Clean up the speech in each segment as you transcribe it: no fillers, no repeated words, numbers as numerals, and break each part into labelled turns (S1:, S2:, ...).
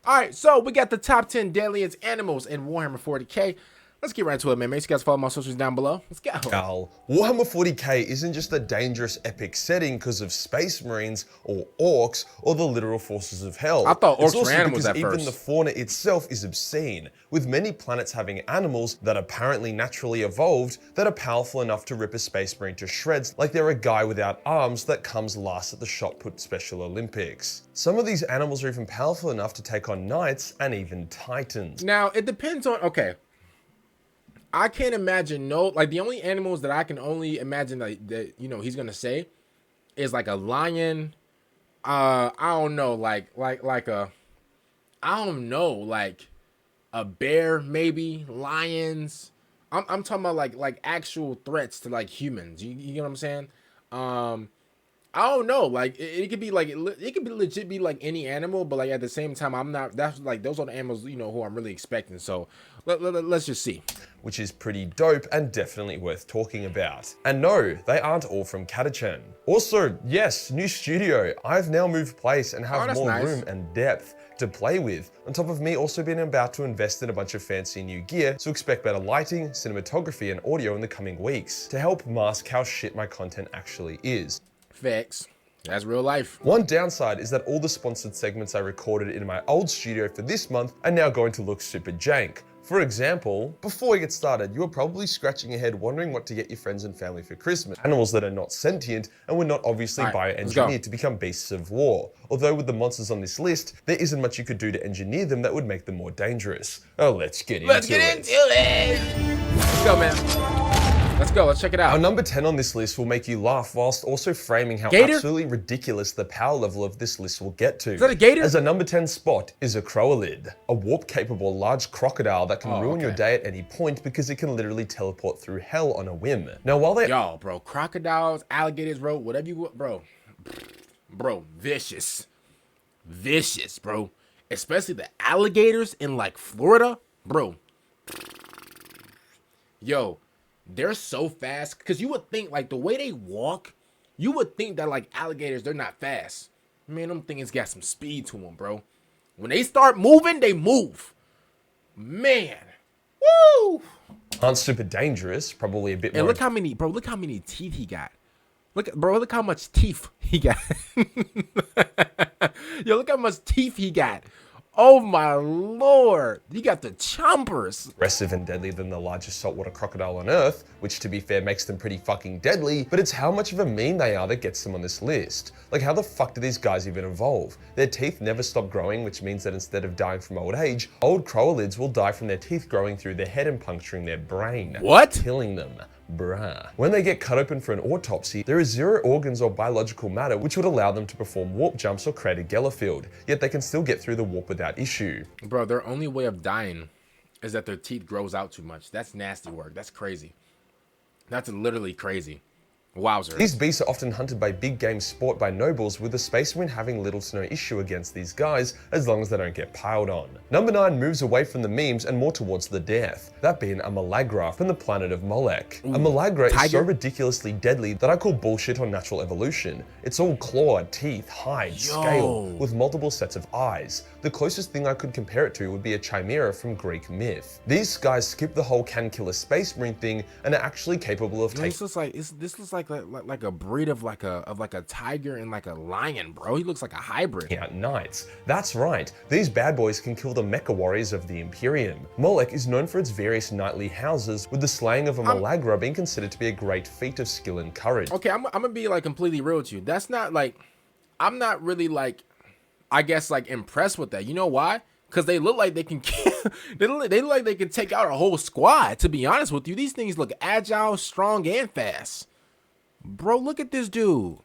S1: All right, so we got the top 10 deadliest animals in Warhammer 40k. Let's get right into it, man. Make sure you guys follow my socials down below. Let's go.
S2: Warhammer 40k isn't just a dangerous epic setting because of space marines or orcs or the literal forces of hell.
S1: I thought orcs
S2: it's also
S1: were animals
S2: because
S1: at
S2: even
S1: first.
S2: the fauna itself is obscene, with many planets having animals that apparently naturally evolved that are powerful enough to rip a space marine to shreds like they're a guy without arms that comes last at the shot put Special Olympics. Some of these animals are even powerful enough to take on knights and even titans.
S1: Now, it depends on, okay. I can't imagine like the only animals that I can only imagine that you know he's gonna say is like a lion. I don't know, like a, I don't know, like a bear maybe, lions. I'm talking about like actual threats to like humans. You know what I'm saying? I don't know, like it could be like it could be legit be like any animal, but like at the same time I'm not. That's like those are the animals you know who I'm really expecting. So let's just see.
S2: Which is pretty dope and definitely worth talking about. And no, they aren't all from Catachan. Also, yes, new studio. I've now moved place and have more room and depth to play with, on top of me also being about to invest in a bunch of fancy new gear, so expect better lighting, cinematography, and audio in the coming weeks to help mask how shit my content actually is.
S1: Facts. That's real life.
S2: One downside is that all the sponsored segments I recorded in my old studio for this month are now going to look super jank. For example, before we get started, you are probably scratching your head wondering what to get your friends and family for Christmas. Animals that are not sentient and were not obviously bioengineered to become beasts of war. Although with the monsters on this list, there isn't much you could do to engineer them that would make them more dangerous. Oh, let's get into it.
S1: Let's go, man. Let's go, let's check it out.
S2: Our number 10 on this list will make you laugh whilst also framing how absolutely ridiculous the power level of this list will get to.
S1: Is that a gator?
S2: As a number 10 spot is a Croalid, a warp-capable large crocodile that can ruin your day at any point because it can literally teleport through hell on a whim. Now while they-
S1: Yo, bro, crocodiles, alligators, bro, whatever you want, bro, vicious. Vicious, bro. Especially the alligators in like Florida, bro. Yo. They're so fast because you would think like the way they walk, you would think that like alligators, they're not fast. Man, them things got some speed to them, bro. When they start moving, they move. Man, woo!
S2: Aren't super dangerous, probably a bit more.
S1: And look how many teeth he got. Look how much teeth he got. Yo, look how much teeth he got. Oh my lord, you got the chompers.
S2: Aggressive and deadlier than the largest saltwater crocodile on Earth, which to be fair makes them pretty fucking deadly, but it's how much of a meme they are that gets them on this list. Like how the fuck do these guys even evolve? Their teeth never stop growing, which means that instead of dying from old age, old Croalids will die from their teeth growing through their head and puncturing their brain.
S1: What?
S2: Killing them. Bruh. When they get cut open for an autopsy, there is zero organs or biological matter which would allow them to perform warp jumps or create a Gellerfield, yet they can still get through the warp without issue.
S1: Bro, their only way of dying is that their teeth grows out too much. That's nasty work. That's crazy. That's literally crazy. Wowzer.
S2: These beasts are often hunted by big game sport by nobles, with the Space Marine having little to no issue against these guys as long as they don't get piled on. Number 9 moves away from the memes and more towards the death, that being a Malagra from the planet of Molech.
S1: Ooh,
S2: a Malagra is so ridiculously deadly that I call bullshit on natural evolution. It's all claw, teeth, hide, scale, with multiple sets of eyes. The closest thing I could compare it to would be a Chimera from Greek myth. These guys skip the whole can kill a Space Marine thing and are actually capable of taking.
S1: This looks like a breed of like a tiger and like a lion, bro. He looks like a hybrid.
S2: Yeah, knights. That's right. These bad boys can kill the mecha warriors of the Imperium. Molech is known for its various knightly houses, with the slaying of a Malagra being considered to be a great feat of skill and courage.
S1: Okay, I'm gonna be like completely real with you. That's not like, I'm not really like, I guess like impressed with that. You know why? Because they look like they can they look like they can take out a whole squad, to be honest with you. These things look agile, strong, and fast. Bro, look at this dude.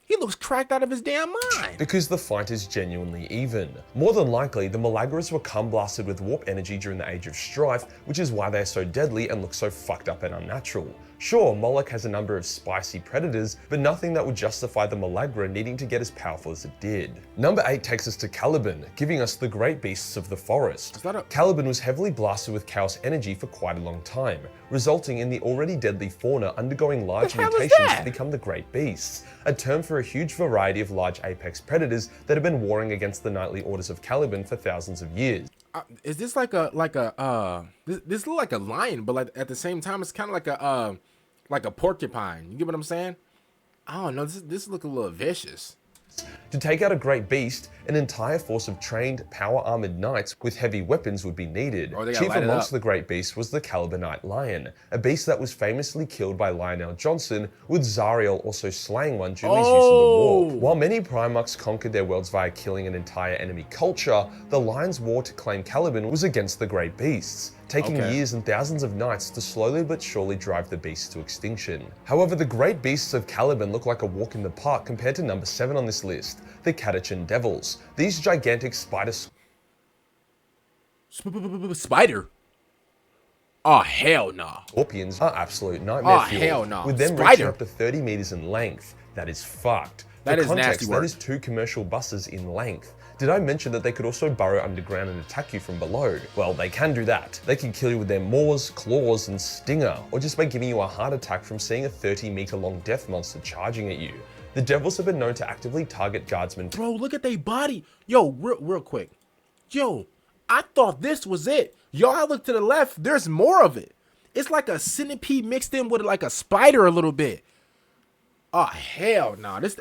S1: He looks cracked out of his damn mind.
S2: Because the fight is genuinely even. More than likely, the Malagras were cum-blasted with warp energy during the Age of Strife, which is why they're so deadly and look so fucked up and unnatural. Sure, Moloch has a number of spicy predators, but nothing that would justify the Malagra needing to get as powerful as it did. Number 8 takes us to Caliban, giving us the great beasts of the forest. Caliban was heavily blasted with chaos energy for quite a long time, resulting in the already deadly fauna undergoing large mutations to become the great beasts, a term for a huge variety of large apex predators that have been warring against the knightly orders of Caliban for thousands of years.
S1: Is this like this look like a lion, but like at the same time it's kind of like a porcupine. You get what I'm saying? I don't know. This look a little vicious.
S2: To take out a great beast, an entire force of trained, power-armored knights with heavy weapons would be needed. Chief amongst the great beasts was the Calibanite lion, a beast that was famously killed by Lionel Johnson, with Zariel also slaying one during his use of the war. While many Primarchs conquered their worlds via killing an entire enemy culture, the lion's war to claim Caliban was against the great beasts, taking years and thousands of knights to slowly but surely drive the beasts to extinction. However, the great beasts of Caliban look like a walk in the park compared to number 7 on this list, the Catachan Devils. These gigantic
S1: Spider? Oh, hell no.
S2: Scorpions are absolute nightmare fuel.
S1: Hell no.
S2: With them reaching up to 30 meters in length. That is fucked.
S1: That is nasty work.
S2: That is 2 commercial buses in length. Did I mention that they could also burrow underground and attack you from below? Well, they can do that. They can kill you with their maws, claws, and stinger, or just by giving you a heart attack from seeing a 30-meter long death monster charging at you. The Devils have been known to actively target guardsmen.
S1: Bro, look at their body. Yo, real quick. Yo, I thought this was it. Yo, I look to the left, there's more of it. It's like a centipede mixed in with like a spider a little bit. Oh, hell no. This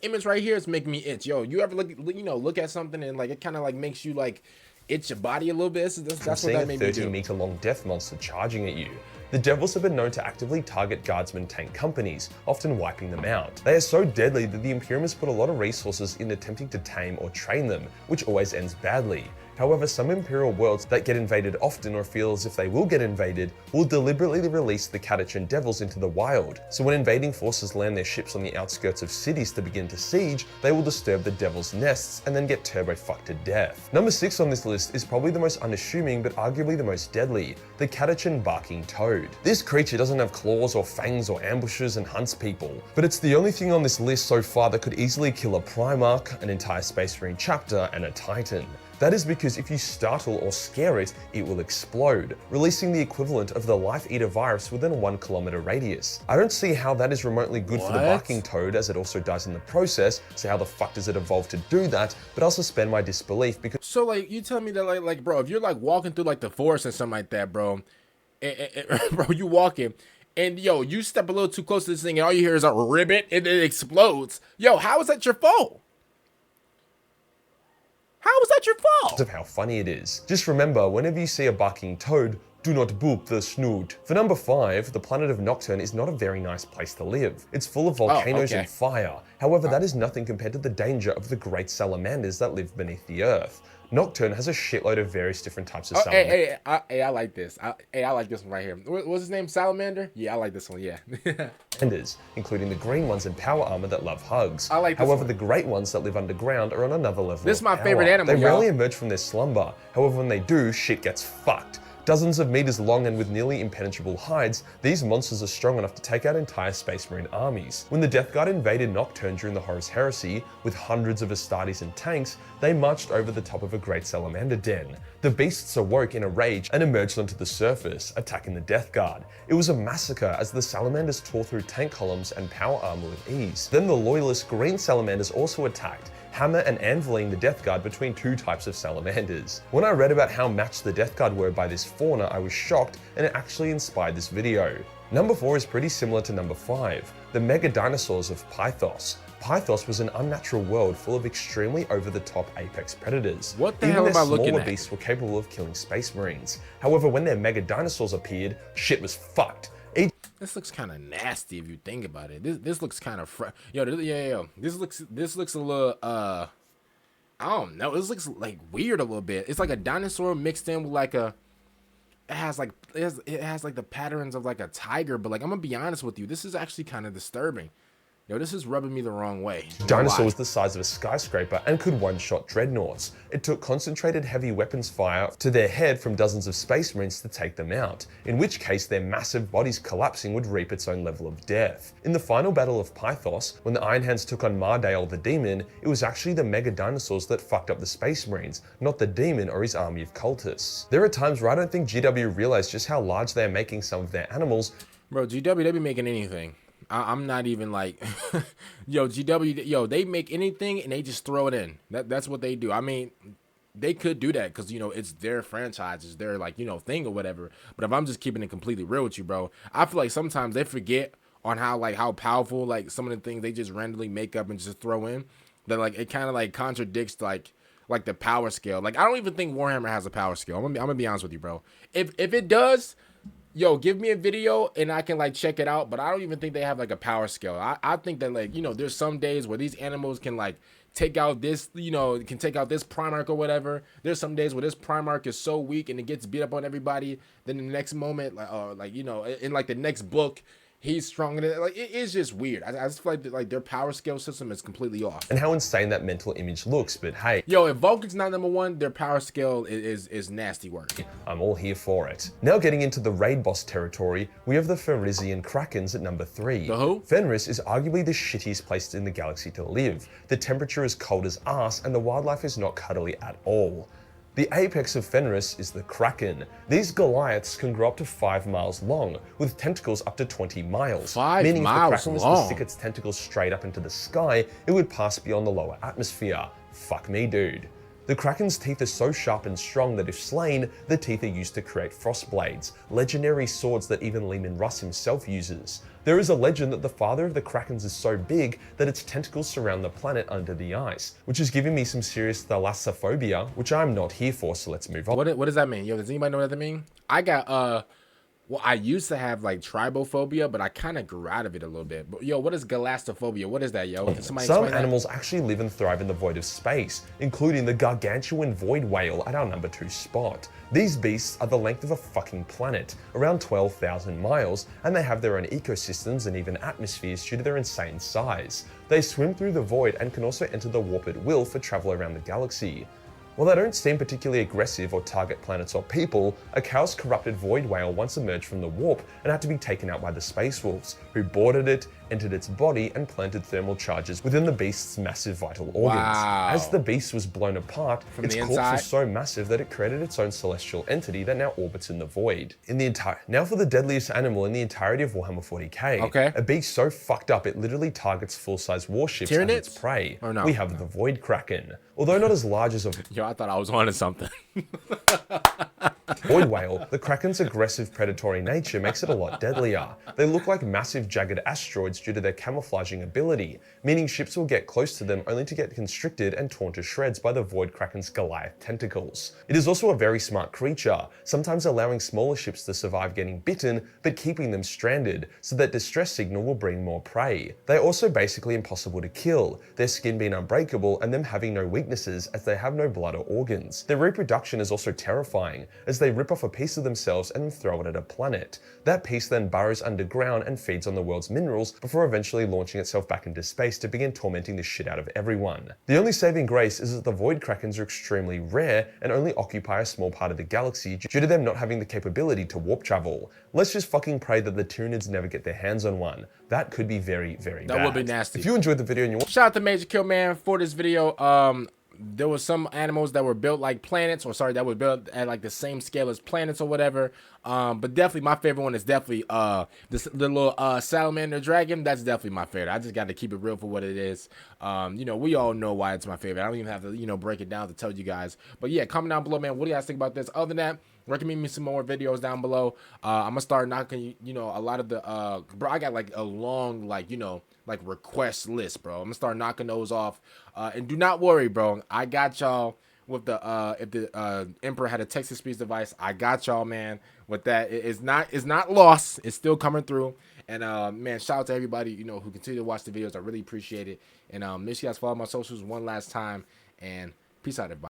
S1: image right here is making me itch. Yo, you ever look at something and like it kind of like makes you like itch your body a little bit? That's what that made me do.
S2: Seeing a 30-meter long death monster charging at you. The Devils have been known to actively target guardsmen tank companies, often wiping them out. They are so deadly that the Imperium has put a lot of resources in attempting to tame or train them, which always ends badly. However, some Imperial worlds that get invaded often or feel as if they will get invaded will deliberately release the Catachan Devils into the wild. So when invading forces land their ships on the outskirts of cities to begin to siege, they will disturb the Devils' nests and then get turbo-fucked to death. Number 6 on this list is probably the most unassuming but arguably the most deadly, the Catachan Barking Toad. This creature doesn't have claws or fangs or ambushes and hunts people, but it's the only thing on this list so far that could easily kill a Primarch, an entire Space Marine chapter, and a Titan. That is because if you startle or scare it, it will explode, releasing the equivalent of the Life Eater virus within a 1 kilometer radius. I don't see how that is remotely good for the Barking Toad, as it also dies in the process, so how the fuck does it evolve to do that? But I'll suspend my disbelief because—
S1: So like, you tell me that like bro, if you're like walking through like the forest or something like that, bro, bro, you walking, and yo, you step a little too close to this thing and all you hear is a ribbit and it explodes. Yo, how is that your fault? How is that your fault?
S2: Of how funny it is. Just remember, whenever you see a barking toad, do not boop the snoot. For number 5, the planet of Nocturne is not a very nice place to live. It's full of volcanoes and fire. However, that is nothing compared to the danger of the great salamanders that live beneath the earth. Nocturne has a shitload of various different types of salamanders.
S1: I like this. I like this one right here. What's his name? Salamander? Yeah, I like this one. Yeah.
S2: Including the green ones in power armor that love hugs.
S1: I like this
S2: However,
S1: one.
S2: the great ones that live underground are on another level.
S1: This is my favorite animal.
S2: They rarely emerge from their slumber. However, when they do, shit gets fucked. Dozens of meters long and with nearly impenetrable hides, these monsters are strong enough to take out entire Space Marine armies. When the Death Guard invaded Nocturne during the Horus Heresy, with hundreds of Astartes and tanks, they marched over the top of a great salamander den. The beasts awoke in a rage and emerged onto the surface, attacking the Death Guard. It was a massacre as the salamanders tore through tank columns and power armor with ease. Then the loyalist green salamanders also attacked, hammer and anviling the Death Guard between 2 types of salamanders. When I read about how matched the Death Guard were by this fauna, I was shocked, and it actually inspired this video. Number 4 is pretty similar to number 5, the mega dinosaurs of Pythos. Pythos was an unnatural world full of extremely over-the-top apex predators.
S1: What the hell am I looking at?
S2: Smaller beasts were capable of killing Space Marines. However, when their mega dinosaurs appeared, shit was fucked.
S1: This looks kind of nasty if you think about it. This looks kind of yo. This looks a little I don't know. This looks like weird a little bit. It's like a dinosaur mixed in with like a. It has like the patterns of like a tiger, but like I'm gonna be honest with you, this is actually kind of disturbing. Yo, this is rubbing me the wrong way.
S2: Dinosaur was the size of a skyscraper and could one-shot dreadnoughts. It took concentrated heavy weapons fire to their head from dozens of space marines to take them out, in which case their massive bodies collapsing would reap its own level of death. In the final battle of Pythos, when the Iron Hands took on Mardale the Demon, it was actually the mega dinosaurs that fucked up the space marines, not the demon or his army of cultists. There are times where I don't think GW realized just how large they are making some of their animals.
S1: Bro, GW, they be making anything. I'm not even like, yo, GW, yo, they make anything and they just throw it in. That's what they do. I mean, they could do that because, you know, it's their franchise, it's their, like, you know, thing or whatever. But if I'm just keeping it completely real with you, bro, I feel like sometimes they forget on how powerful, like, some of the things they just randomly make up and just throw in. That, like, it kind of, like, contradicts, like the power scale. Like, I don't even think Warhammer has a power scale. I'm gonna be honest with you, bro. If it does, yo, give me a video and I can, like, check it out. But I don't even think they have, like, a power scale. I think that, like, you know, there's some days where these animals can, like, take out this, you know, can take out this Primarch or whatever. There's some days where this Primarch is so weak and it gets beat up on everybody. Then the next moment, like, you know, in, like, the next book, he's stronger than, like, it's just weird. I just feel like their power scale system is completely off.
S2: And how insane that mental image looks, but hey.
S1: Yo, if Vulcan's not #1, their power scale is nasty work.
S2: I'm all here for it. Now getting into the raid boss territory, we have the Fenrisian Krakens at number 3.
S1: The who?
S2: Fenris is arguably the shittiest place in the galaxy to live. The temperature is cold as ass and the wildlife is not cuddly at all. The apex of Fenris is the Kraken. These Goliaths can grow up to 5 miles long, with tentacles up to 20 miles.
S1: 5
S2: meaning
S1: miles
S2: if the Kraken was to stick its tentacles straight up into the sky, it would pass beyond the lower atmosphere. Fuck me, dude. The Kraken's teeth are so sharp and strong that if slain, the teeth are used to create frost blades, legendary swords that even Leman Russ himself uses. There is a legend that the father of the Krakens is so big that its tentacles surround the planet under the ice, which is giving me some serious thalassophobia, which I'm not here for, so let's move on.
S1: What does that mean? Yo, does anybody know what that means? I got, well, I used to have, like, tribophobia, but I kind of grew out of it a little bit. But, yo, what is galassophobia? What is that, yo? Can somebody
S2: Some
S1: explain that?
S2: animals actually live and thrive in the void of space, including the gargantuan void whale at our number 2 spot. These beasts are the length of a fucking planet, around 12,000 miles, and they have their own ecosystems and even atmospheres due to their insane size. They swim through the void and can also enter the warp at will for travel around the galaxy. While they don't seem particularly aggressive or target planets or people, a chaos-corrupted void whale once emerged from the warp and had to be taken out by the space wolves, who boarded it, entered its body, and planted thermal charges within the beast's massive vital organs.
S1: Wow.
S2: As the beast was blown apart, its corpse was so massive that it created its own celestial entity that now orbits in the void. Now for the deadliest animal in the entirety of Warhammer 40k.
S1: Okay.
S2: A beast so fucked up it literally targets full-size warships as its prey.
S1: Or no?
S2: We have the Void Kraken. Although not as large as a
S1: Yo, I thought I was onto something.
S2: void whale, the Kraken's aggressive predatory nature makes it a lot deadlier. They look like massive jagged asteroids due to their camouflaging ability, meaning ships will get close to them only to get constricted and torn to shreds by the Void Kraken's Goliath tentacles. It is also a very smart creature, sometimes allowing smaller ships to survive getting bitten, but keeping them stranded, so that distress signal will bring more prey. They are also basically impossible to kill, their skin being unbreakable and them having no weaknesses as they have no blood or organs. Their reproduction is also terrifying, as they rip off a piece of themselves and then throw it at a planet. That piece then burrows underground and feeds on the world's minerals before eventually launching itself back into space to begin tormenting the shit out of everyone. The only saving grace is that the Void Krakens are extremely rare and only occupy a small part of the galaxy due to them not having the capability to warp travel. Let's just fucking pray that the Tyranids never get their hands on one. That could be very, very bad.
S1: That would be nasty.
S2: If you enjoyed the video and you want—
S1: Shout out to Majorkill, man, for this video. There was some animals that were built like planets, or sorry, that were built at like the same scale as planets or whatever. But definitely my favorite one is definitely the little salamander dragon. That's definitely my favorite. I just got to keep it real for what it is. You know, we all know why it's my favorite. I don't even have to, you know, break it down to tell you guys. But yeah, comment down below, man. What do you guys think about this? Other than that, recommend me some more videos down below. I'm gonna start knocking, you know, a lot of the bro, I got like a long, like, you know, like request list, bro. I'm gonna start knocking those off. And do not worry, bro. I got y'all with the if the Emperor had a text-to-speech device, I got y'all, man. With that, it's not lost. It's still coming through. And man, shout out to everybody, you know, who continue to watch the videos. I really appreciate it. And make sure you guys follow my socials one last time. And peace out, everybody.